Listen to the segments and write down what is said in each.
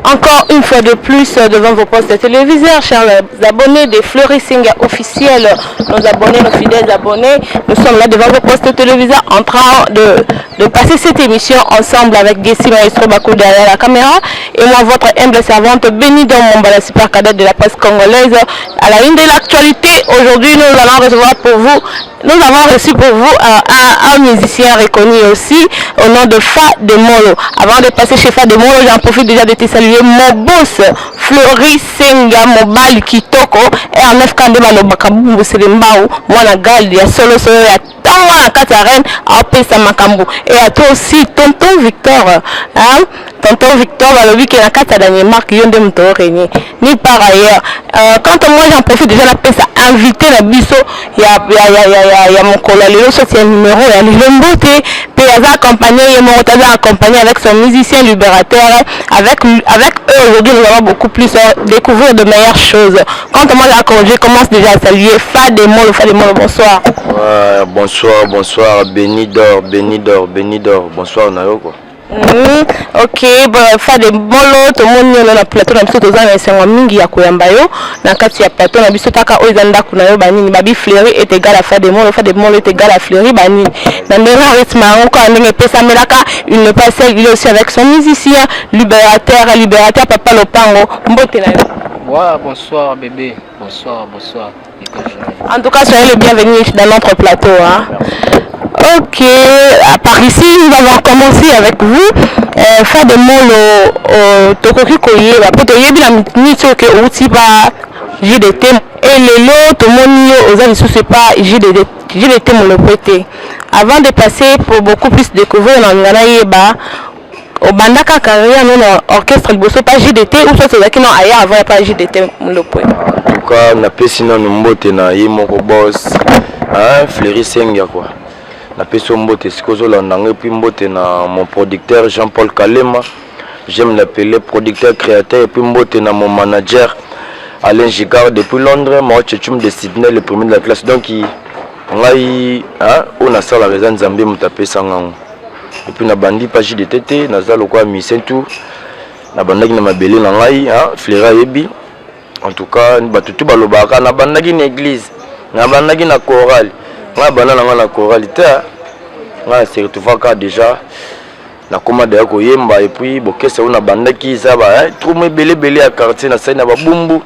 encore une fois de plus devant vos postes de téléviseurs, chers abonnés des Fleury Senga officiels, nos abonnés, nos fidèles abonnés. Nous sommes là devant vos postes de téléviseurs en train de passer cette émission ensemble avec Gessi Maestro Bakou derrière la caméra et moi, votre humble servante Béni dans la super cadette de la presse congolaise. À la une de l'actualité, aujourd'hui, nous allons recevoir pour vous. Nous avons reçu pour vous un musicien reconnu aussi au nom de Fa de Molo. Avant de passer chez Fa de Molo, j'en profite déjà de te saluer mon boss Fleury Senga Mobile Kitoko R9 Kande Malobakabu Selembao Mwana Galdi ya solo ya Tango na Katarène à Pesa Makambu. Et à toi aussi tonton Victor, hein? Tonton Victor Balobi qui est la carte Danemark Yonde Mto Régné ni par ailleurs. Quant à moi, j'en profite déjà la pesa inviter la biso il y a mon collègue c'est un numéro il y a Lombote Péaza accompagné et Morotaza accompagné avec son musicien libérateur. Avec eux aujourd'hui nous allons beaucoup plus découvrir de meilleures choses. Quant à moi, je commence déjà à saluer Fa de Molo. Bonsoir. Ouais, bonsoir, Béni d'or, bonsoir Nayo quoi. Ok, Fa de Molo, tout le monde na plateau na biso tozana esengo mingi ya koyamba yo na kati ya plateau na biso taka oyo ezanda kuna yo banini babi Fleury est égal à Fa de Molo est égal à Fleury banini na ndenge rythme encore ndenge pesa melaka une parcelle il est aussi avec son musicien libérateur Papa Lopango mbote na yo. Ouais, bonsoir bébé, bonsoir. En tout cas, soyez les bienvenus dans notre plateau. Hein. Ok, par ici, nous allons commencer avec vous. Fa de Molo, Tokoki Koye, Potoye, la mission que outil par JDT. Et le lot, tout le monde, aux amis, c'est pas JDT, mon le prêté. Avant de passer pour beaucoup plus découvrir dans Nganaïba, au Bandaka carrière, nous, orchestre, le bosso, pas JDT, ou soit c'est qui non ailleurs avant, pas JDT, mon le prêté. En tout cas, on a pu sinon nous mbote na yemoko boss, hein, Fleury Senga quoi. Na peso mbote sikozo la ndanga puis mbote na mon producteur Jean-Paul Kalema. J'aime l'appeler producteur créateur et puis mbote na mon manager Alain Gigard depuis Londres, moi Tchetchoum de Sydney le premier de la classe donc ngai hein on a ça la raison Nzambe mutape sangango. Et puis na bandi pas JDT na za lokwa mission tout. Na bandaki na mabele na ngai hein Fleury yebi. En tout cas, batutu balobaka na bandaki na église, na bandaki na chorale, na bandana na chorale ta, na se retrouvaka déjà na commande ya koyemba et puis bokesa na bandaki za ba trop belé à quartier na saina ba bumbu.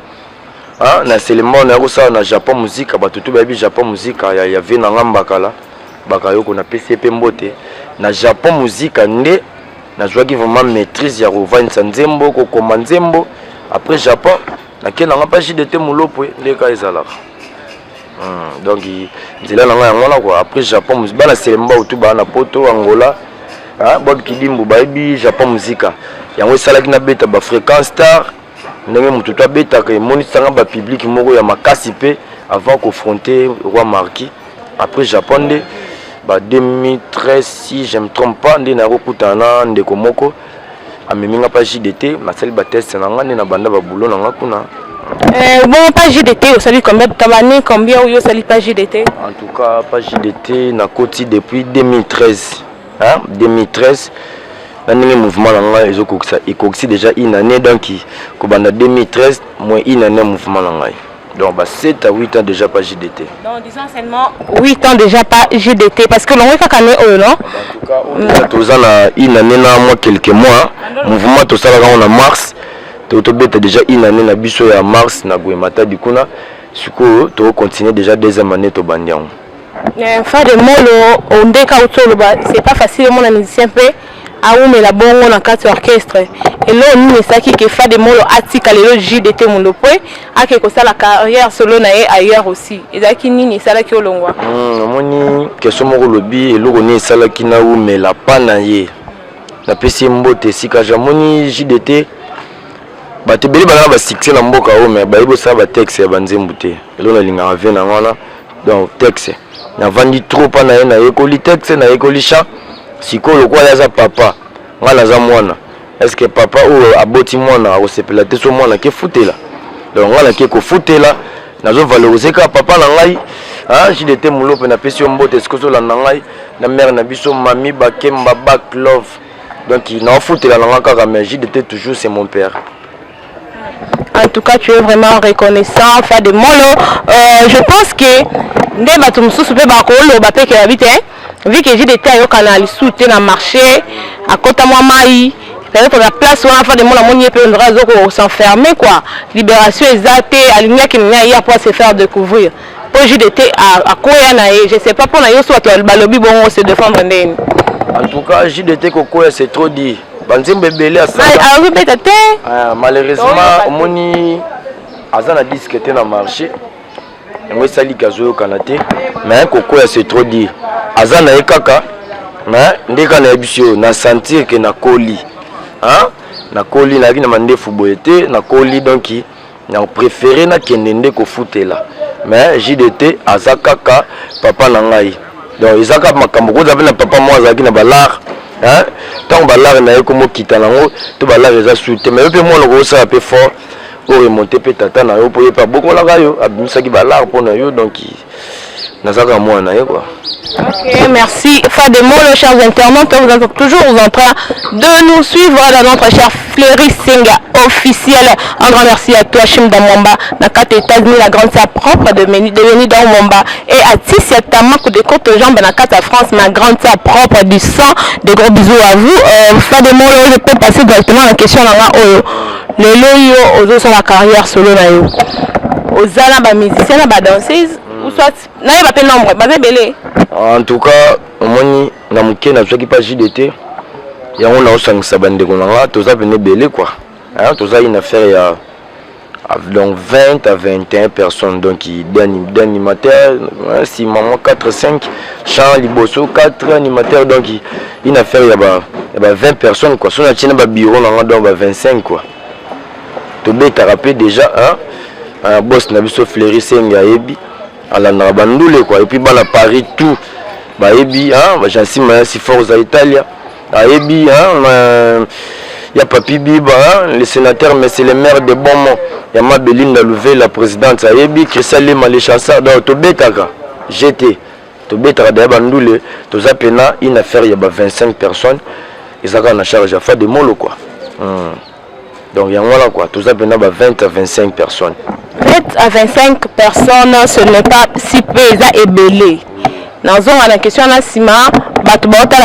Ah na seulement na kosa na Japon musique batutu ba bi Japon musique ya vena ngamba kala bakayoko na PCP mbote na Japon musique nde na joaki vraiment maîtrise ya rovanza nzembo ko komanzembo après Japon na n'a pas JDT Moulopo les cas ezalaka donc il là na quoi après Japon bana selemba utu bana poto Angola ah bob kidimbu baibi Japon musica yango salaki na beta ba fréquence star ndenge mutu to beta ka monitsanga ba public moko ya makasi pe avant confronter roi Marquis après Japon de ba 2013 si je me trompe pas ndé na kokutana ndeko moko ameminga pas JDT na sali ba test na ngane na banda ba boulot na ngakuna bon pas JDT au sali combien ou yo sali pas JDT en tout cas pas JDT na koti depuis 2013 hein 2013 na ndenge mouvement na ngai ezokokisa ikokisi déjà une année donc ko banda 2013 moins une année mouvement na ngai donc bah 7 à 8 ans déjà pas JDT donc disons seulement 8 ans déjà pas JDT parce que l'on est pas année non en tout cas on a une année na moi quelques mois mouvement tout ça là on a mars to beta déjà une année na biso ya mars na Guemata bikuna siko to continuer déjà deuxième année to bandian Fa de Molo on ndeka utolo ba c'est pas facile mon musicien pe aoume la bongo na carte orchestre et là on est ça qui Fa de Molo atika le JDT mundo pe ake ko sala carrière solo na ailleurs aussi et ça qui nini sala ki olongwa moni question moko lobi eloko ni sala ki na oume la panaye na pesi mbote sika jamoni JDT bato beli bana ba succès na mboka o mais ba ibo sa ba texte ya banzembu te elo na linga ave na wana donc texte na vandi trop pa na na ekoli texte na ekoli cha sikolo kwa ya za papa ngana za mwana est-ce que papa ou aboti mwana o sepela te so mwana ke futela donc ngana ke ko futela nazo valoriser ka papa na ngai ah JDT Moulopo na pesi mbote skozo la na ngai na mère na biso mami bakemba back love donc il n'a futela na ngaka mais JDT toujours c'est mon père. En tout cas, tu es vraiment reconnaissant. Faire des molos. Je pense que dès que tu me soucies, vu que j'ai des tailles au canal, soutien dans le marché, à côté de moi, pour la place où on a fait des mots, on peut s'enfermer quoi. Libération exacte, aligner qui n'y a pas se faire découvrir. Pour JDT à quoi je sais pas pour nous soit le balobi bon se défendre. En tout cas, JDT Koko c'est trop dit. Banzimbe belé à ça. Malheureusement, moni azana discuter dans le marché. Moi sali kazo kanate, mais Koko c'est trop dit. Azana ekaka, mais ndeka na ebisio na sentir que na koli. Hein? Na koli na ki na mande fuboete na koli donc na préféré na kendende ko footela mais JDT azakaka papa na ngai donc izaka makambo ko zapena papa moi azaki na balar hein tant balar na yeko mokita nango to balar eza soute mais pe moi loko ça peu fort pour remonter pe tata na yo pour pas beaucoup la yo abimisaki balar pour na yo donc nazaka moi na yo quoi. Ok, merci Fademo, les chers internautes, vous êtes toujours en train de nous suivre dans notre cher Fleury Singa officiel. Un grand merci à toi, Chim Damomba, Nakate États-Unis, la grande sœur propre de Veni Damomba, et à Tissia Tamak de Côte Jambes, Nakata France, ma grande sœur propre du sang. Des gros bisous à vous. Fademo, je peux passer directement à la question le loyo, aux autres la carrière solo, aux alabas musiciens, la danseuse. Ou soit, n'ayez pas nombre, basé belé. En tout cas, moni na muké na qui pas JDT. Ya on a aussi un bande de là, tout ça venait belé quoi. Hein, tout ça une affaire il y a donc 20 à 21 personnes donc d'animateurs, si maman 4 5 chant liboso 4 animateurs donc une affaire il y a 20 personnes quoi. Si on a tient ba bureau on a donc 25 quoi. To be tarapé déjà un boss na biso Fleury Singa ebi ala na bandule quoi et puis bana Paris tout ba ebi j'assis ma si fort aux Italia a ebi y a Papi Biba le sénateur mais c'est le maire de Beaumont y a ma Belinda Louvet la présidente a ebi Christelle Lema les chasseurs donc to betaka GT to betaka da bandule to zapena une affaire y a 25 personnes ils ont en charge à faire des molos quoi. Donc il y a voilà quoi, tout ça pendant 20 à 25 personnes. 20 à 25 personnes, ce n'est pas si peu et belé. Dans la question de Sima, la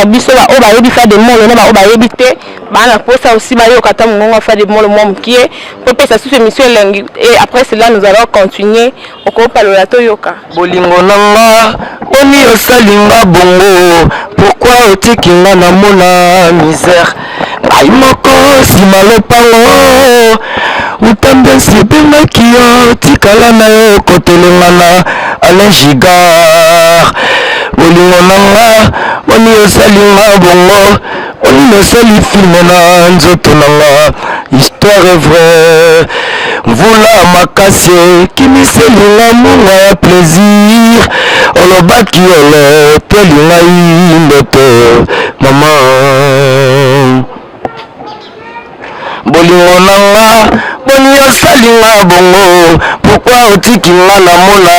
biso va faire des mots, on va éviter. On pose aussi on va faire des mots qui est pour ça sous émission et après cela nous allons continuer au copa la Toyoka. Bolingo nanga, oni osalinga bongo, pourquoi otikinga na mona misère? Ai moko sima lopango utambe sipinga kio tikala na yo kotelengana Alain Gigar bolingo nanga oni osalinga bongo oni osali filme na nzoto nanga histoire est vraie mvula makase kimiselinga munga ya plaisir olobaki olo telinga ndoto mama bolingo nanga boni osalinga bongo pourquoi otikinga na mona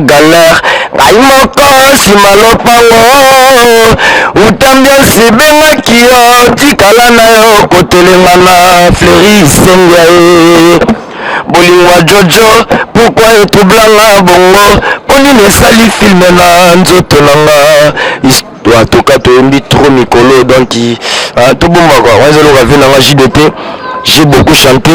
galère ngai moko nsima lopango utambi osibengaki yo tikala na yo kotelenga na Fleury Singa ye bolingo jojo pourquoi etublanga bongo ponini esali filme na nzoto nanga histoire toka toyembi trop mikolo donc tobomba quoi wazaloka ve nanga JDT. J'ai beaucoup chanté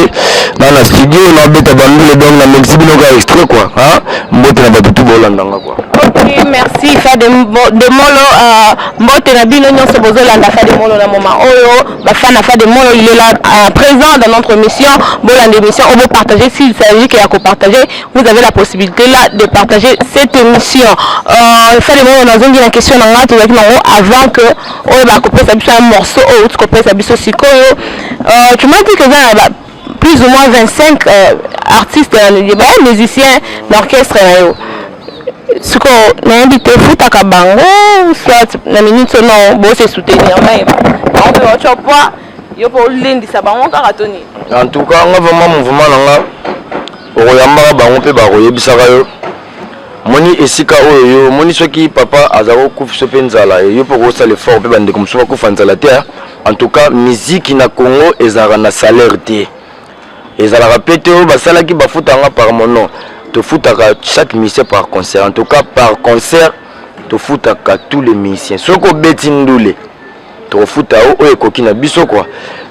dans la studio, on a bête à bandole donc la Mexique nous extrait quoi, hein? Mbote na batu bolandanga quoi. Ok, merci fa de molo mbote na bino nyonso bozolanda fa de molo na moment oyo ba fa na fa de molo il est là présent dans notre émission bolanda émission on veut partager s'il s'agit qu'il y a qu'on partager vous avez la possibilité là de partager cette émission fa de molo na zongi la question na ngatu avec nango avant que on va couper ça un morceau ou tu couper ça biso sikoyo tu m'as dit que ça plus ou moins 25 artistes musiciens d'orchestre ce qu'on a invité foutaka bango soit na minute non bon c'est soutenir mais on peut autre point yo pour lundi ça bango karatoni en tout cas on va vraiment mouvement nanga okoyamba bango pe ba koyebisaka yo moni esika oyo moni soki papa azako kufa pe nzala yo pour ça le fort pe bande comme ça kufa nzala te en tout cas musique na Congo ezara na salaire te ezalaka pete oyo basalaki bafutanga par mon nom tofutaka chaque musicien par concert. En tout cas par concert tofutaka tous les musiciens soko beti ndule tofuta oyo ekoki na biso quoi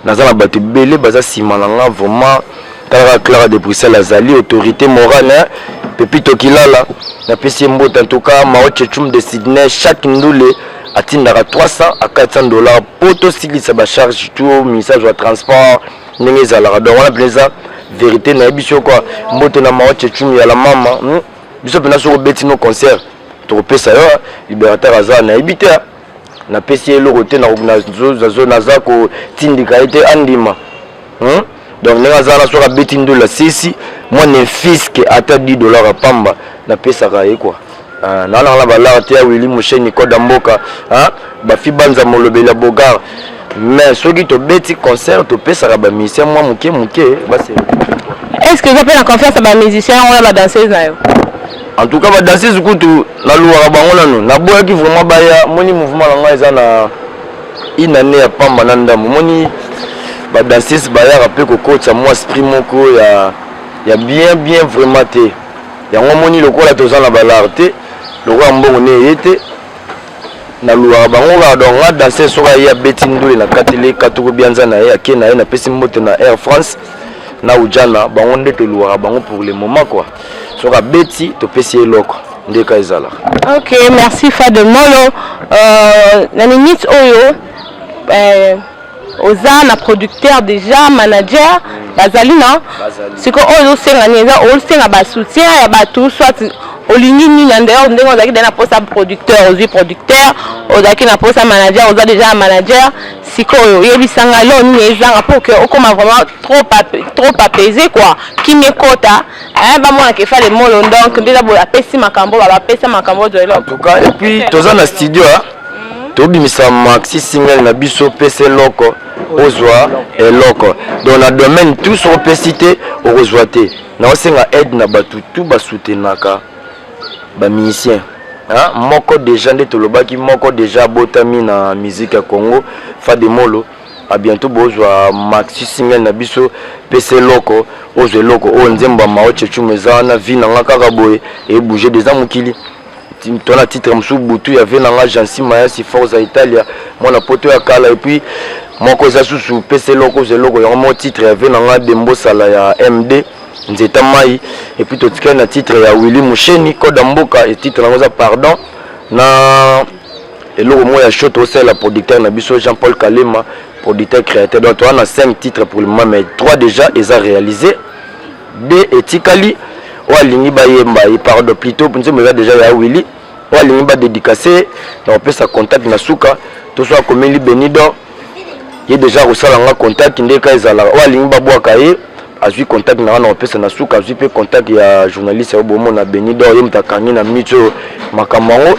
naza na bato belé baza sima na nga vraiment talaka Clara de Bruxelles azali autorité morale Pepito Kilala na pesi mbote. En tout cas Maoche Chum de Sydney chaque ndule atindaka 300 à 400 dollars poto silisa ba charge tout message de transport ndenge ezalaka donc wana plaisir vérité na biso quoi mbote na Maoche Chum ya la mama biso pena soko beti no concert to pesa yo libérateur aza na ebite na pesi eloko te na zone zako tindika ete andima donc nenga zana soka beti ndola sisi moi ne fisque ata 10 dollars pamba na pesa ka ye quoi na la bala te Willy Musheni koda mboka ba fi banza molobela bogar mais soki to beti concert to pesa ka ba musicien moi muke ba c'est est-ce que vous avez la confiance à ba musicien ou ba danseuse na yo? En tout cas ba danseuse kutu na luwa bango nanu na boya ki vraiment baya moni mouvement la nga eza na une année ya pamba na ndamu moni ba danseuse baya rappel ko coach moi esprit moko ya bien vraiment te ya ngomoni lokola toza na balarté lokola mbongo ne yete na luwa bango ga donc nga danseuse soka ya beti ndule na katele katuko bianza na ya kena na pesi mbote na Air France na ujana bango ndete luwa bango pour le moment quoi soka beti to pesi eloko ndeka ezala. OK, merci Fade Molo. Na minute oyo oza na producteur déjà manager bazali na siko oyo senga neza o senga ba soutien ya bato soit olingi ni na ndeo ndenge ozaki na poste producteur ozi producteur ozaki na poste manager oza déjà manager siko oyo yebisanga lo ni ezanga pour que okoma vraiment trop apaisé quoi qui me kota ba mona ke Fade Molo donc déjà bo apesi makambo ba pesa makambo de en tout cas et puis toza na studio tobimisa maxi single na biso pese loko ozwa eloko donc na domaine tout sur pesité ozwa te na osenga aide na batu tout ba soutenaka ba musicien moko déjà nde tolobaki moko déjà botami na musique ya Congo Fade Molo à bientôt bozwa maxi single na biso pese loko ozwa eloko o nzemba Maoche Chumeza na vie na kaka boye et bouger des amukili tona titre msu butu ya vena nga Jansi Maya si Forza Italia mona poto ya kala et puis moko za susu pese loko zeloko ya mo titre ya vena nga Dembo Sala ya MD nzeta mai et puis totika na titre ya Willy Musheni koda mboka et titre na pardon na eloko mo ya shot au la producteur na biso Jean-Paul Kalema producteur créateur donc on a 5 titres pour le moment mais 3 déjà ils ont réalisé 2 etikali walingi ba yemba pardon plutôt pour nous déjà ya Willy walingi ba dédicacé on peut sa contact na suka to soit comme Benido il déjà resala nga contact ndeka ezala walingi ba bwaka ye azui contact na on peut na suka azui pe contact ya journaliste obomo na Benido yemtakangi na micho makamango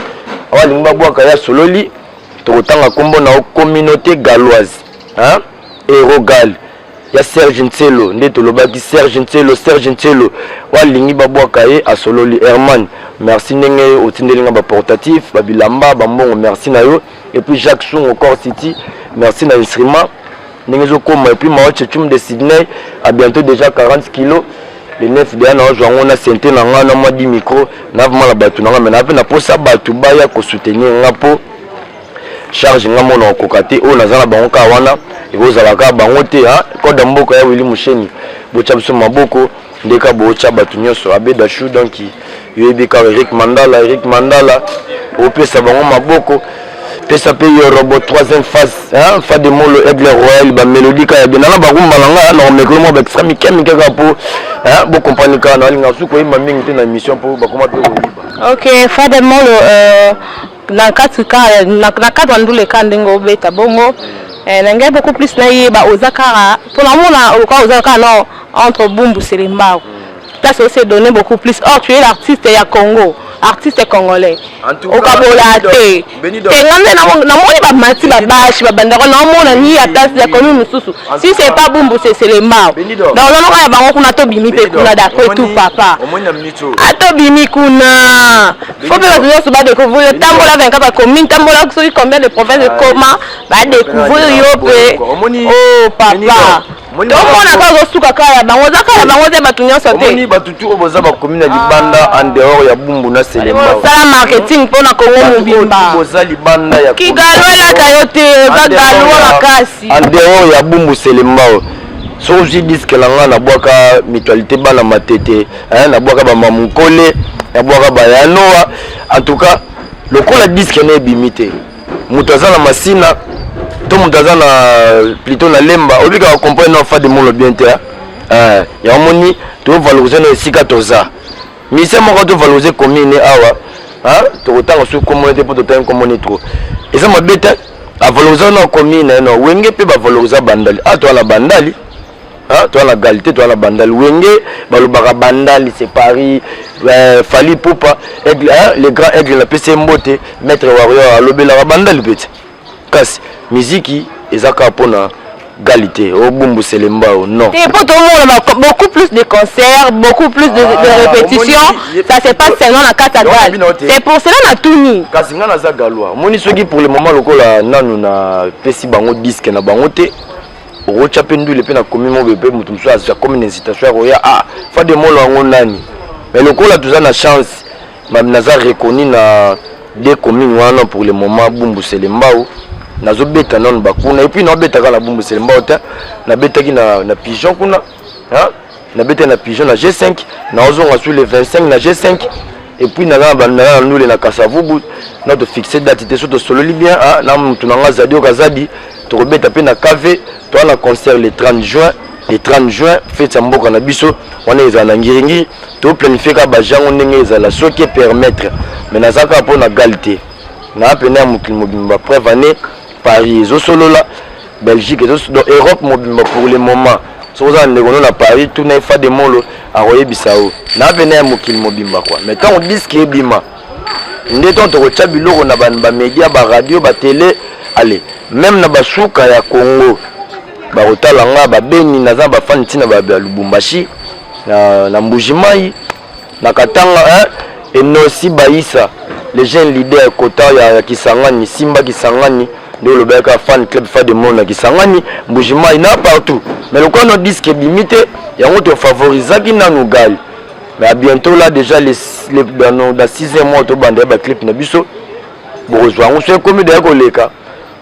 walingi ba bwaka ya sololi to kotanga kombo na communauté galloise Erogal ya Serge Ntelo nde tolobaki Serge Ntelo walingi babwaka ye asololi Herman merci ndenge otindelinga ba portatif babilamba bambongo merci na yo et puis Jacques Sung au Core City merci na instrument ndenge zo koma et puis Maoche Chum de Sydney à bientôt déjà 40 kilos le 9 de na ozwa ngona sente na nga na mwa 10 micro na vraiment la batu na nga mais na pe na posa batu baya ko soutenir nga po charge nga mona kokate o nazana bango ka wana ekozalaka bango te koda mboka ya Willy Musheni bocha biso maboko ndeka bocha batu nyonso abeda chou donc yebika Eric Mandala opesa bango maboko pesa pe yo robot 3e phase Fade Molo Aigle Royal ba mélodie ka ya benana ba kumbala nga na mekolo mo ba extrême kemika ka po bo compagnie ka na linga suko yima mingi te na émission po ba koma pe oyiba. OK Fade Molo na katika na kadwa ndule kandingo obeta bongo nangai beaucoup plus na yeba ozakara pour la mona au ozakara non entre Bumbu Selemba ça c'est donné beaucoup plus or tu es l'artiste ya Congo artiste congolais au kabolate ngande na moni ba mati ba bashi ba bandako na mona ni atasi ya commune mususu si c'est pas Bumbu c'est Selemba donc non ya bango kuna to bimi pe kuna d'accord tout papa ato bimi kuna faut que les gens se découvrir tambola 24 communes tambola combien de provinces de comment va découvrir yo pe oh papa Donc on a pas reçu kaka bango zaka bango te batunya sauté. Oni batutu oboza ba commune libanda en dehors ya Bumbu na Selema. Ça marketing pour na Congo mobimba. Oboza libanda ya Kigalwela kayote ba galwa makasi. En dehors ya Bumbu Selema. So je dis que langa na bwaka mutualité bana matete, na bwaka ba mamukole, na bwaka ba yanoa. En tout cas, le kola disque na bimité. Mutaza na masina to mutaza na plutôt na lemba obika ko comprendre na fa de mon bien te ya moni to valoriser na sika toza mise moko to valoriser commune awa to kotanga su communauté pour to tan commune trop et ça mabeta a valoriser na commune no wenge pe ba valoriser bandali to la bandali toi la galité toi la bandali wenge balobaka bandali c'est Paris Fali Poupa aigle les grands aigles la PC Mbote maître warrior alobela bandali petit kasi musique ezaka pona galité au Bumbu Selema non et pour tout le monde beaucoup plus de concerts beaucoup plus de répétitions ça se passe seulement na Katagal c'est pour cela na tuni kasi ngana za galwa moni soki pour le moment lokola nanu na pesi bango disque na bango te rocha pendule pe na commune mo bebe mutu mso a commune incitation ya fa de molo ngo nani mais lokola tuza na chance même naza reconnu na deux communes wana pour le moment Bumbu Selema nazo beta non bakuna et puis na beta ka la Bumbu Selema na beta ki na pigeon kuna na beta na pigeon na G5 na ozonga sur les 25 na G5 et puis na banda nous na Kasavubu na de fixer date te surtout solo bien na mutu na ngazadi okazadi to beta pe na KV to na concert le 30 juin fête ya mboka na biso wana ezala ngiringi to planifier ka ba jango ndenge ezala soki permettre mais nazaka po na galité na pena mukili mobimba preuve année Paris solola Belgique et Europe mobimba pour le moment so za ndegono na Paris tout na fa de molo a royebisao na pena mukili mobimba quoi mais quand on dit ce qui est bima ndeto to ko tchabiloko na ba média ba radio ba télé allez même na basuka ya Congo ba otalanga ba beni naza ba fan tina ba Lubumbashi na Mbujimai na Katanga et aussi Baïsa les jeunes leaders kota ya Kisangani Simba Kisangani de le beka fan club fa de monde Kisangani Mbujimai na partout mais le qu'on disque limité ya on te favoriser qui na nous gal mais à bientôt là déjà les dans 6e mois to bande ba clip na biso bozwa on se comme de koleka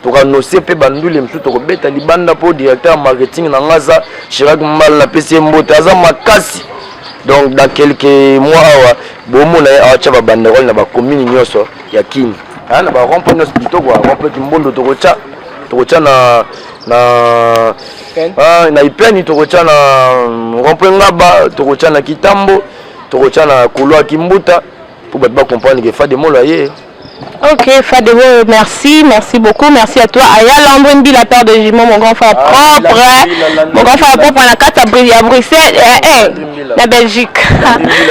to ka no CP bandule msu to beta libanda po directeur marketing na ngaza Chirac Mbal na PC Mbote aza makasi donc dans quelques mois bomo na acha ba banderole na ba commune nyoso ya Kini na ba rond-point hospital quoi rond-point Kimbondo to kocha na ipeni to kocha na rond-point Ngaba to kocha na Kitambo to kocha na Kolwa Kimbuta pour ba comprendre que fa de molo aye. Ok, Fadebo, merci beaucoup, merci à toi. Aya Landrine, la père de Jimon, mon grand frère propre, mon grand frère propre, on a 4 avril à Bruxelles, la Belgique.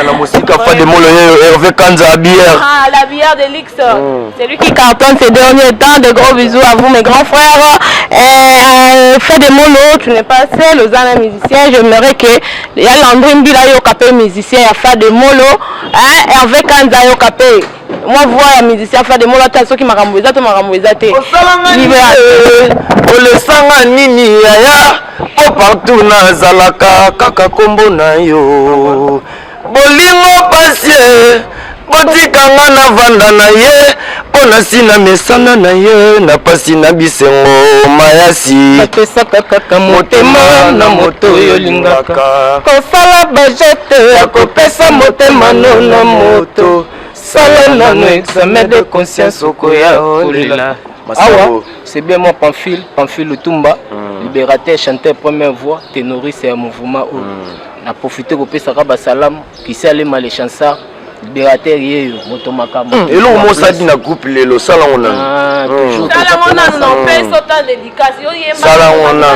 La musique a fait des mots, Hervé Kanza, la bière. La bière de Lix, c'est lui qui cartonne ces derniers temps. De gros bisous à vous, mes grands frères. Fais des mots, tu n'es pas seul, aux amis musiciens. J'aimerais que Aya Landrine, yo capé musicien, il y a fait des mots, Hervé Kanza, yo capé. Moi vois un musicien faire des mots là ceux qui m'a ramboué ça te m'a ramboué ça te le sanga nini ya o partout na zalaka kaka kombo na yo bolingo pasie botikanga na vanda na ye pona sina mesana na ye na pasi na bisengo mayasi apesa kaka motema na moto yo lingaka kosala bajete ya kopesa motema na moto sala nano examen de conscience okoya olela awa c'est bien moi Pamphile Lutumba libérateur chanteur première voix ténoriste et mouvement na profiter ko pesa ka basalam qui sale mal les chansons libérateur yeyo motomaka moto et l'on mo sadi na groupe lelo sala ona toujours sala ona non pesa autant dédicace yo yema sala ona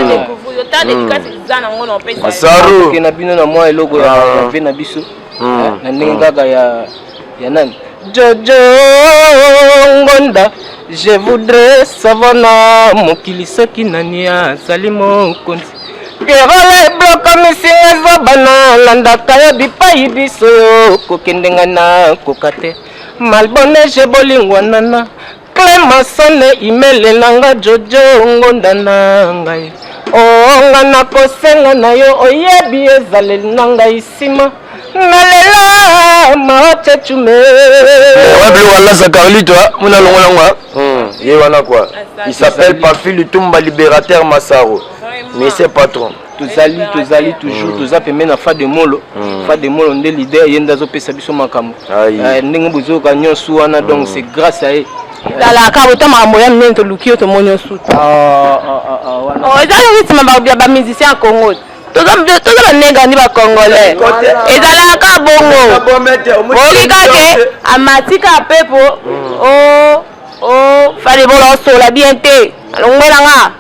yo ta dédicace zana ngona pesa asaro ke na bino na moi logo ya vena biso na ningaga ya nani Jojo Ngonda, je voudrais savoir na mokili soki nani azali mokonzi kerole bloka misinga zabana landaka ya bipai biso kokendenga na kokate malbone je bolingwa nana Clemasone imele nanga Jojo Ngonda na ngai Oh ngana kosenga na yo oyebi ezaleli na ngai nsima nalela mache chume ouais wala za Carlito muna longola ngwa wana quoi il s'appelle Pafi Lutumba Libérateur Massaro mais c'est patron tozali toujours toza pembe na fa de molo nde leader yenda zo pesa biso makambo ndenge bozoka nyonso wana donc c'est grâce à la kabota makambo ya minene toluki yo tomoni nyonso ezali rythme ba musicien ya Congo toza banega ndi bacongolais ezalaka bongo okikake amatika pepo fale bola osola bien te alongwelanga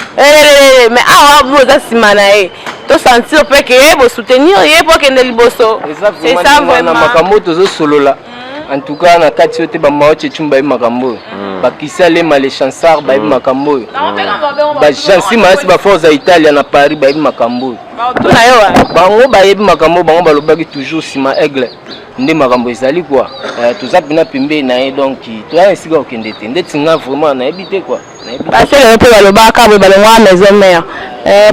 mais awa boza nsima na ye tosentir mpe ke bosoutenir ye po kende liboso c'est ça vraiment makambo tozosolola en tout cas na kati oyo te bamaoche chum bayebi makambo oyo bakisi alema les chansards bayebi makambo oyo bajansi mayasi baforce ya italia na paris bayebi makambo oyo bango bayebi makambo bango balobaki toujours nsima aigle nde makambo ezali kwa toza mpena pembe na ye donc toya esika okende te nde tinga vraiment nayebi te quoi basele mpe balobaka boye balongwa à maison mère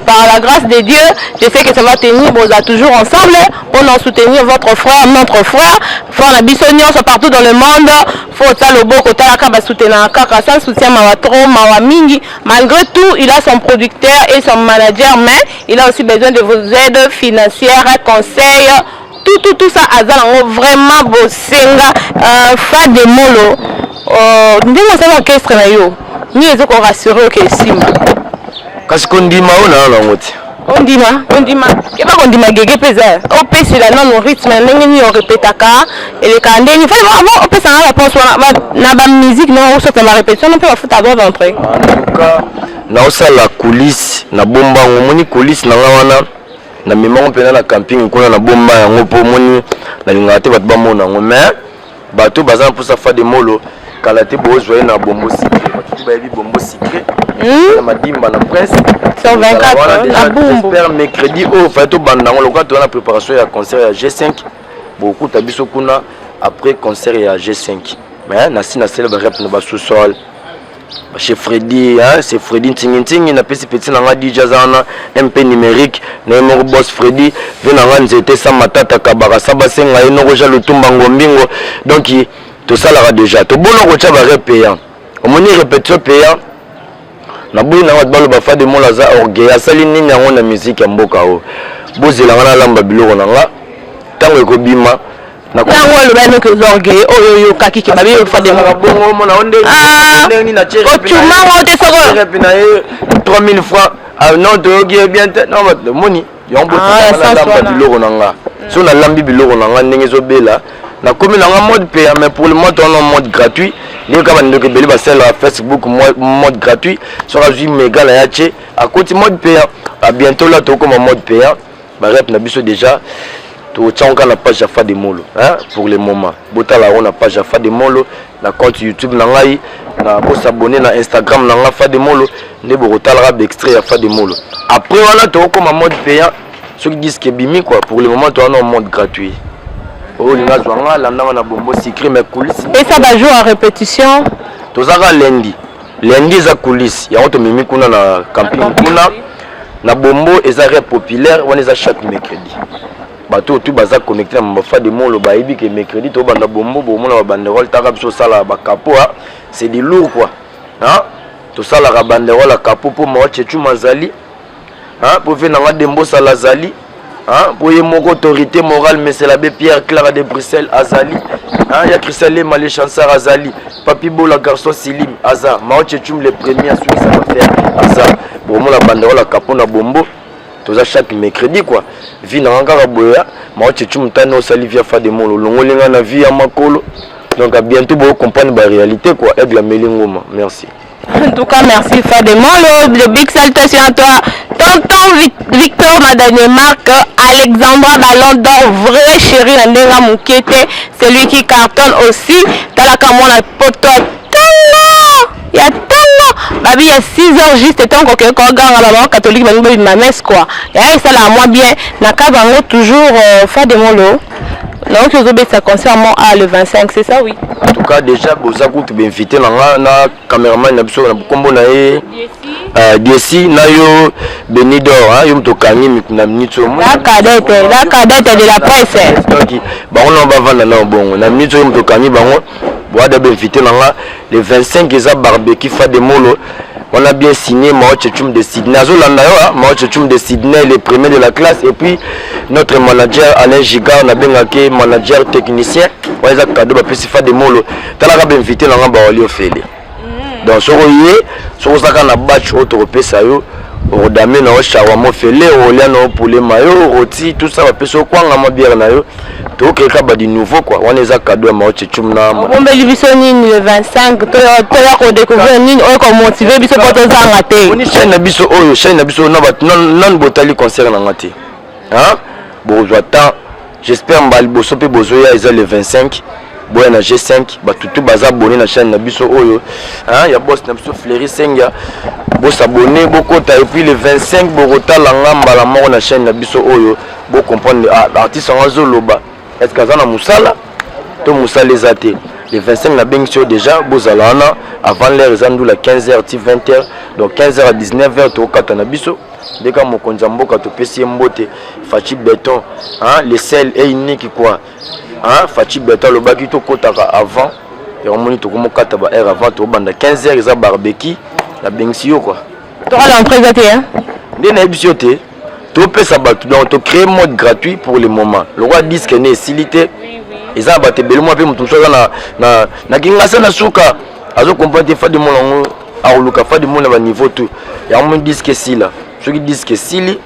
par la grâce de Dieu je sais que ça va tenir boza toujours ensemble pour en soutenir votre frère notre frère frère na biso nyonso partout dans le monde faut ta loboko talaka basoutenir kaka sans soutien mawa trop mawa mingi malgré tout il a son producteur et son manager mais il a aussi besoin de vos aides financières conseils tout ça azala vraiment bosenga fa de molo ndingo sa orchestre na yo ni ezoko rassurer que simba kasi kondima ona na ngoti ondima ke ba kondima gege pesa o pesi la non rythme ndenge ni o répétaka et le kandeni fa avant o pesa na réponse na ba musique non so ta répétition on peut la foutre avant d'entrer en tout cas na osa la coulisse na bomba ngomoni coulisse na wana na mema mpena na camping kuna na bomba yango po moni na linga te bato bamona ngo mais bato bazana posa fa de molo kala te bozwa na bombo secret bato bayebi bombo secret na madimba na presse 124 na bombo j'espère mercredi au fait to bandango lokato na préparation ya concert ya G5 beaucoup tabiso kuna après concert ya G5 mais na sina célèbre rap na ba sous-sol chez Freddy, hein, c'est Freddy Tinginting, il a petit nanga DJ Zana, MP numérique, Nemo boss Freddy, venanga nzete sa matata kabara sabasenga eno roja lutumba ngombingo. Donc tout ça là déjà. To bono rocha ba repayant. On moni répétition payant. Na boyi na wat balo ba fa de mola za orgueil, asali nini yango na musique ya mboka o. Bozela ngana lamba biloko nanga. Tango ekobima nango le bano que orgueil oyo kaki ke babi fa de bongo mona onde ndeni na chéri otuma ngote soko repina 3000 francs non to gi bien non moni yombo na lamba biloko nanga so na lambi biloko nanga ndenge zo bela na komi nanga mode payant mais pour le moment on a mode gratuit les gars bande que beli ba sel Facebook mode gratuit so razu méga la yache à côté mode payant à bientôt là to comme mode payant ba rep na biso déjà to tchanga na page Fa de Molo hein pour le moment botala on a page Fa de Molo na compte YouTube na ngai na bo s'abonner na Instagram na Fa de Molo ne bo tala extrait ya Fa de Molo après on a to comme mode payant ceux qui disent que bimi quoi pour le moment to on a mode gratuit oh linga zwanga la na bombo secret mais coulisses et ça va jouer en répétition to zaka lundi za coulisses ya on mimi kuna na camping kuna na bombo ezare populaire on est à chaque mercredi bato tout baza connecté na Fa de Molo bayebi que mercredi to banda bombo bomona ba banderole taka biso sala ba capo c'est du lourd quoi hein to sala ba banderole la capo pour moi chechu mazali hein pour faire na dembo sala zali hein pour y mon autorité morale mais c'est l'abbé Pierre Clara de Bruxelles azali hein ya Christelle Malé chansar azali Papi Bola garçon Silim aza moi chechu le premier à suivre ça va faire aza bomona banderole la capo na bombo tous à chaque mercredi quoi vie na ngaka boya ma tchechu mtano sali via Fa de Molo longolinga na vie ya makolo donc à bientôt vous comprendre la réalité quoi et la melingoma merci en tout cas merci Fa de Molo de big salutation à toi tonton Victor na Danemark Alexandra Ballon d'Or vrai chéri na ndenga mukete celui qui cartonne aussi talaka mona poto il y a babi ya 6h juste tant que ganga la catholique babi ma messe quoi et ça la moi bien na ka bango toujours Fa de Molo Donc, je vous ça concerne le 25, c'est ça, oui. En tout cas, déjà, vous avez invité na caméraman, na combo na DSI, na yo Benidor, yo mtokani na minute. La cadette de la presse. Donc, on va vendre na bongo. Na minute yo mtokani bango, vous avez invité le 25 ils a barbecue fa de molo. On a bien signé Mao Tchetoum de Sydney. Mao Tchetoum de Sydney, le premier de la classe. Et puis notre manager Alain Giga, on a bien acquis manager technicien. On a cadeau pour faire des mots. Tu as bien invité dans le Félé. Donc, sur le batch autoropé, ça y est. On a damé dans le shawarma Félé, on a dans poulet mayo, rôti, tout ça. On a fait quoi on a bien na yo. Tout quelque chose de nouveau quoi. On a cadeau Mao Tchetoum na. On va le 25. Tu as découvert ni on comme motivé biso pour te zangater. On est chaîne na biso oyo, chaîne na biso non botali concert na ngati. Hein? Bon, j'attends. J'espère mbali boso pe bozoya ils le 25. Boya na G5, ba tutu baza abonné na chaîne na biso oyo. Hein, ya boss na biso Fleury Senga. Boss abonné bokota et puis le 25 bokota la ngamba la mort na chaîne na biso oyo. Bo comprendre artiste en zoloba. Est-ce que ça na musala? To musala les athées. Le 25 na bengso déjà bozalana avant l'heure zandu la 15h 20h. Donc 15h à 19h to kata na biso. Dès que mon konzamboka to pesi mbote Fachi Béton, hein, les sels est unique quoi. Hein, Fachi Béton le baki to kotaka avant et on moni to komo kata ba heure avant to banda 15h ils a barbecue la bengso quoi. Tu auras l'entrée gratuite hein. Dès na bisoté to pesa batu donc to créer mode gratuit pour le moment. Le roi disque né silité. Ils a batté belle moi pe mutu so na kinga na suka azo comprendre fa de mon a luka fa de mon na niveau tout. Ya mon disque si là. Ceux qui disent que si est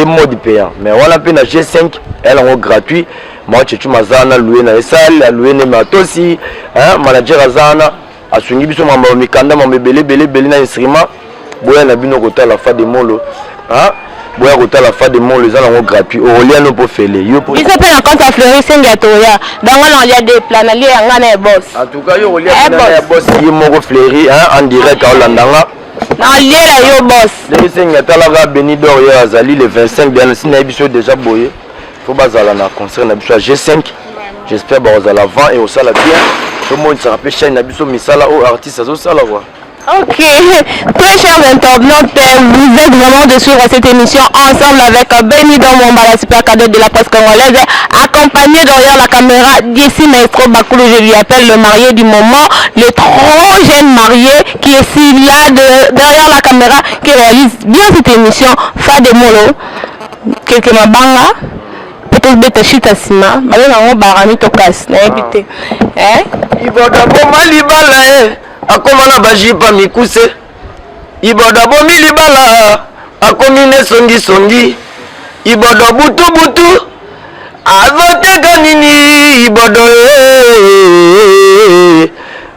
mode payant, mais on a na G5, elle est gratuit. Moi, tu m'as loué dans les salles, loué dans les aussi, manager Azana, a soigné biso mamba mikanda mamba belé na instrument, boya na bino kota la fa de molo, boya kota la fa de molo, les gens gratuit. Aurélien no pour faire les. Ils s'appellent encore ta Fleury Senga toya. Dans il y a des plans, il y a un boss. En tout cas, Aurélien na boss, il mo Fleury en direct à Hollanda. Non, il est là, boss. Les Senga talaga Benidor ya azali le 25 bien si na biso déjà boyé. Faut bazala na concert na biso G5. J'espère bazala avant et au sala bien. Tout le monde se rappelle chaîne na biso misala au artiste azo sala quoi. Ok, très chers internautes, vous êtes vraiment de suivre cette émission ensemble avec Benidor Mwamba, la super cadette de la presse congolaise, accompagné derrière la caméra d'ici Maestro Bakulu, je lui appelle le marié du moment, le trop jeune marié qui est ici là derrière la caméra, qui réalise bien cette émission, Fade Molo, quelques mabanga. Peut-être bête chita sima, mais on barami tokas, n'a évité. Hein? Il va d'abord malibala akomana bajipa mikuse iboda bomi libala akomine songi iboda butu azoteka nini ibodo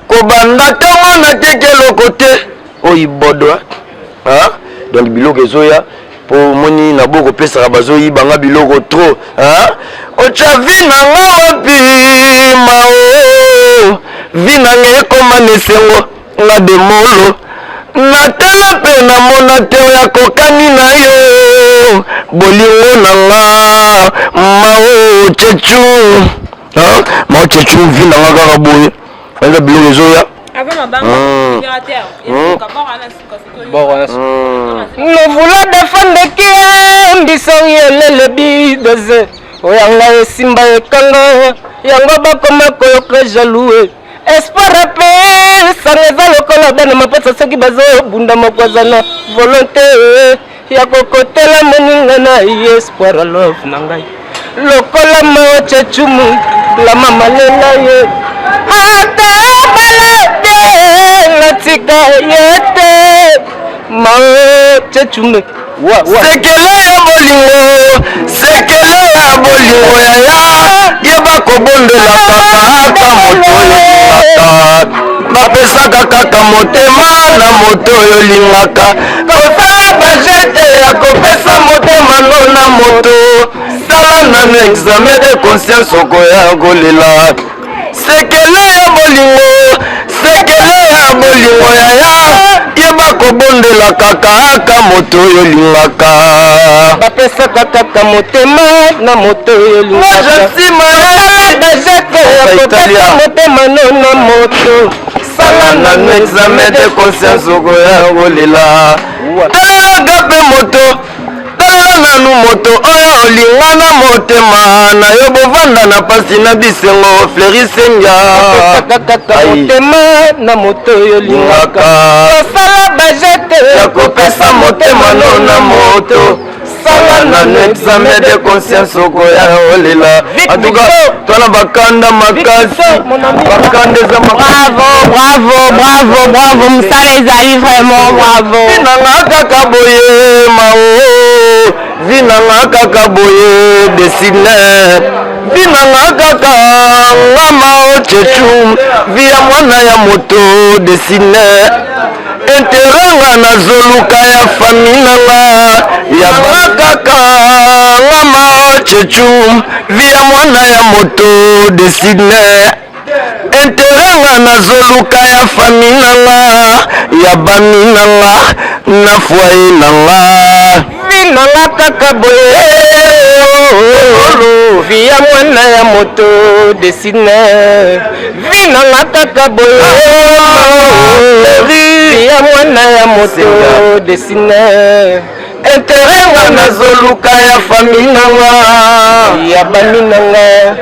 kobanda tongo na tekelo kote o ibodo donc biloko ezoya po moni na boko pesa bazoyi banga biloko trop ocha vina ngapi mao vina ngekoma nesengo nga de molo natala pe na mona teo ya kokani na yo bolingo na nga mao chechu mao chechu vina nga kaka boye eza biloko ezoya nous voulons défendre qui mbisongiyelele bidoze oyanga esimba ekanga yango bakoma koyoka jaloue espoir pe sanga eza lokola bana mapesa soki bazobunda mokozana volonté ya kokotela moninga na ye espoir love na ngai lokola mao chechumu la mama lela ye ata balade natika yete mao chechume sekele ya bolingo yaya yeba kobondela kaka moto olingaka bapesaka kaka motema na moto oyo olingaka kosala bajete ya kopesa motema no na moto sala nano examen de conscience okoya kolela sekele ya bolingo yaya ye bakobondela kaka moto oyo lingaka bapesaka kaka motema na moto oyo lingaka bajete ya koteka motema na moto sala nanu examen de conscience okoya kolela alaga mpe moto tala nanu moto oyo olinga na motema na yo bovanda na pasi na bisengo Flerisenga kaka motema na moto oyo lingaka osala bajete ya kopesa motema na moto sala nanu examen de conscience okoya olela atuka twana bakanda makasi bakanda eza bravo mosala ezali vraiment bravo vinanga kaka boye mao vinanga kaka boye desine vinanga kaka ngama ochechu via mwana ya moto desine enteranga nazoluka ya fami nanga yanga kaka ngama ochechu via mwana ya moto desine enteranga nazoluka ya fami nanga ya bami nanga na foye nanga vinanga kaka boye via mwana ya moto desine vinanga kaka boye via mwana ya moto desine enteranga nazoluka ya fami nanga ya bami nanga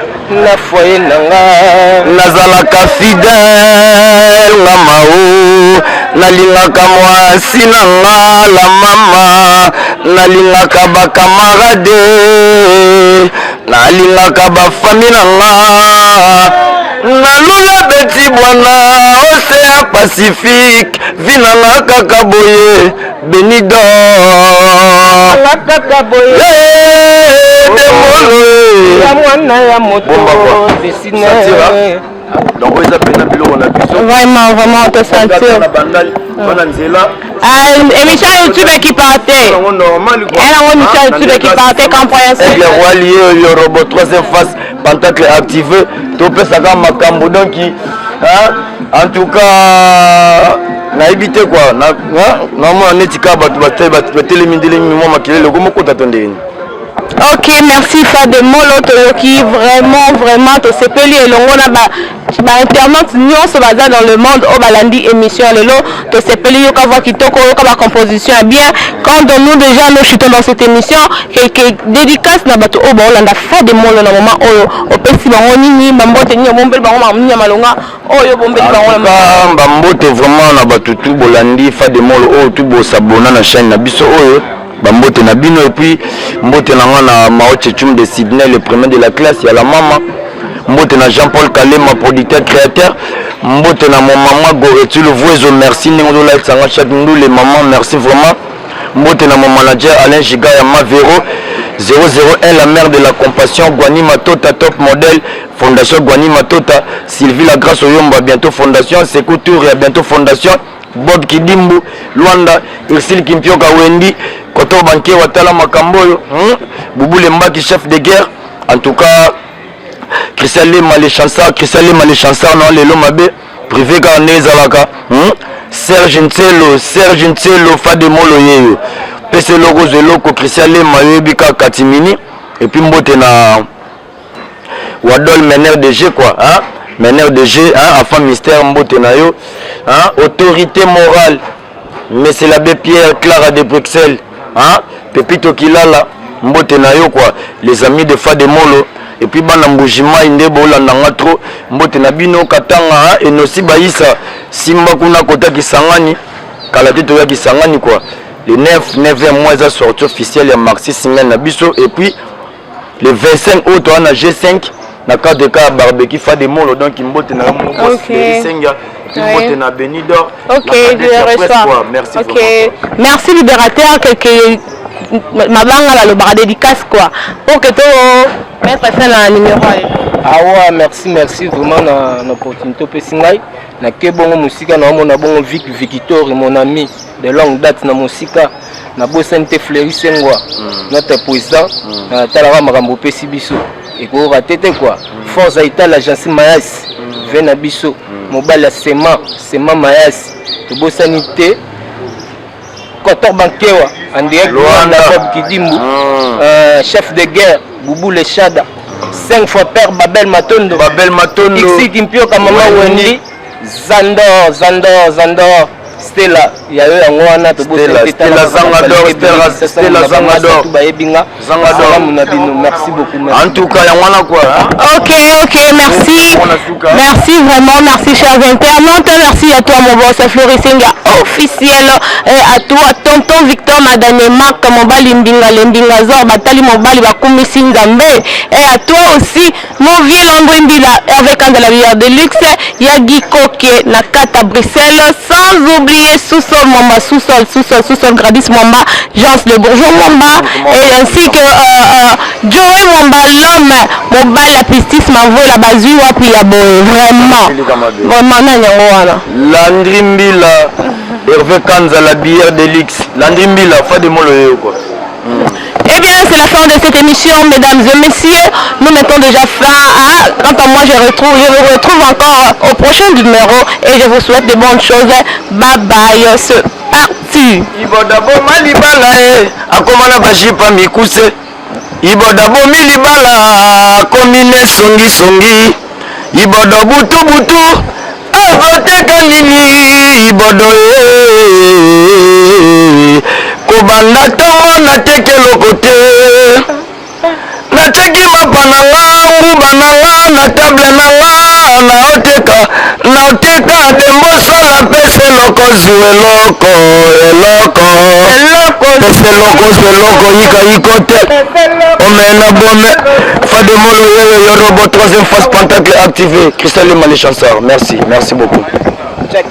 na foye nanga nazalaka fidèle nga mao nalingaka mwasi nanga la mama nalingaka bakamarade nalingaka bafami nanga nalula beti bwana océan pacifique vinanga kaka boye benido kaka boye demolo ya mwana ya moto desine donc oyo eza pena biloko na biso vraiment on te sentir na bandali bana nzela émission YouTube qui partait yango normal quoi yango émission YouTube qui partait compréhensible le roi lié le robot troisième face pentacle activé topesaka makambo donc en tout cas nayebi te quoi namona neti kaka bato batelemi ndelemi mwa makelele okomokota to ndeni. Ok, merci Fademolo Toyoki, vraiment to sepeli elongo na ba internautes nyonso baza dans le monde au balandi émission lelo to sepeli yoka voix kitoko yoka ba composition bien quand nous déjà nous chutons dans cette émission quelques dédicaces na bato o ba olanda Fademolo na moment oyo opesi bango nini bambote nini bombeli bango mamnya malonga oyo bombeli bango na bambote vraiment na bato tu bolandi Fademolo oyo tu bo s'abonner na chaîne na biso oyo bambote na bino et puis mbote nanga na Maoche Chum de Sydney le premier de la classe ya la mama mbote na Jean-Paul Kalema producteur créateur mbote na mon maman Goretu le voisin merci ningo la tsanga chaque nous les mamans merci vraiment mbote na mon manager Alain Giga ya Mavero 001 la mère de la compassion Gwani Matota top modèle fondation Gwani Matota Sylvie la grâce au Yomba bientôt fondation Sekou Tour et bientôt fondation Bob Kidimbu Luanda Ursil Kimpioka Wendy Koto Banke Watala Makamboyo Boubou Mbaki chef de guerre en tout cas Christian Lema les chansards non les Lomabe privé Garné Zalaka Serge Ntelo Fademolo Yeyo PC logo Zeloko Christian Lema Yebika Katimini et puis mbote na Wadol meneur de G quoi meneur de G enfant mystère mbote na yo autorité morale mais c'est l'abbé Pierre Clara de Bruxelles Pepito Kilala mbote na yo quoi les amis de Fademolo et puis bana mbujima indebo landanga trop mbote na bino katanga enosi baisa simba kuna kota kisangani kala tito ya kisangani quoi le 9e mois a sorti officiel ya Maxi Singa na biso et puis le 25 août on a G5 na cadre de cas barbecue Fademolo donc mbote na moko Senga mbote na Benidor. OK, je reçois. Merci. OK. Merci libérateur que mabanga la le dédicace quoi pour que to mettre fin la numéro. Ouais, merci vraiment na opportunité pesingai na ke bongo musika na mona bongo Victor mon ami de longue date na musika na bosante Fleury-Sengwa notre président talaka makambo pesi biso et ko ratete quoi force aita l'agence Mayas vena biso mobile sema Mayas to bosanité Kotor Bankewa, en direct de Bob Kidimbu, chef de guerre, Boubou Le Chada, 5 fois père Babel Matondo, Ixi Kimpio Kamama Wendy, Zandor, Stella, il y a eu un Wana, Stella Zangador, merci beaucoup. En tout cas, il y a Wana quoi. Ok, merci. Merci vraiment, merci chers internautes. Merci à toi mon boss Florisinga officiel. À toi, tonton Victor Madane Marc, mon bali Lendinga Zor, Batali mon bali Bakumi Singambe. Et à toi aussi, mon vieux Lambrimbila, avec un de la bière de luxe, Yagi Koke, Nakata Bruxelles, sans oublier sous-sol Mamba, sous-sol Gradis Mamba, Jans le Bourgeois Mamba, et ainsi que Joey Mamba, l'homme, Mobile, la pistis, Mavo, la Bazua, puis la Boe, vraiment, Landry Mbila, Hervé Kanza, la bière de luxe, Landry Mbila, fa de molo quoi. Eh bien, c'est la fin de cette émission, mesdames et messieurs. Nous mettons déjà fin à... Quant à moi, je vous retrouve encore au prochain numéro et je vous souhaite de bonnes choses. Bye bye, c'est parti. Ibodabo malibala akomana bashipa mikuse. Ibodabo milibala komine songi. Ibodo butu avoteka nini ibodo kobanda ntongo nateke lokote nateki mapa na nga nguba na nga na table na nga naoteka dembosala pese eloko zu eloko pese eloko yika te omena bome fademolo yoyo yorobo troisième phase pentacle activé Christelle Malé Chanceur merci beaucoup. Check.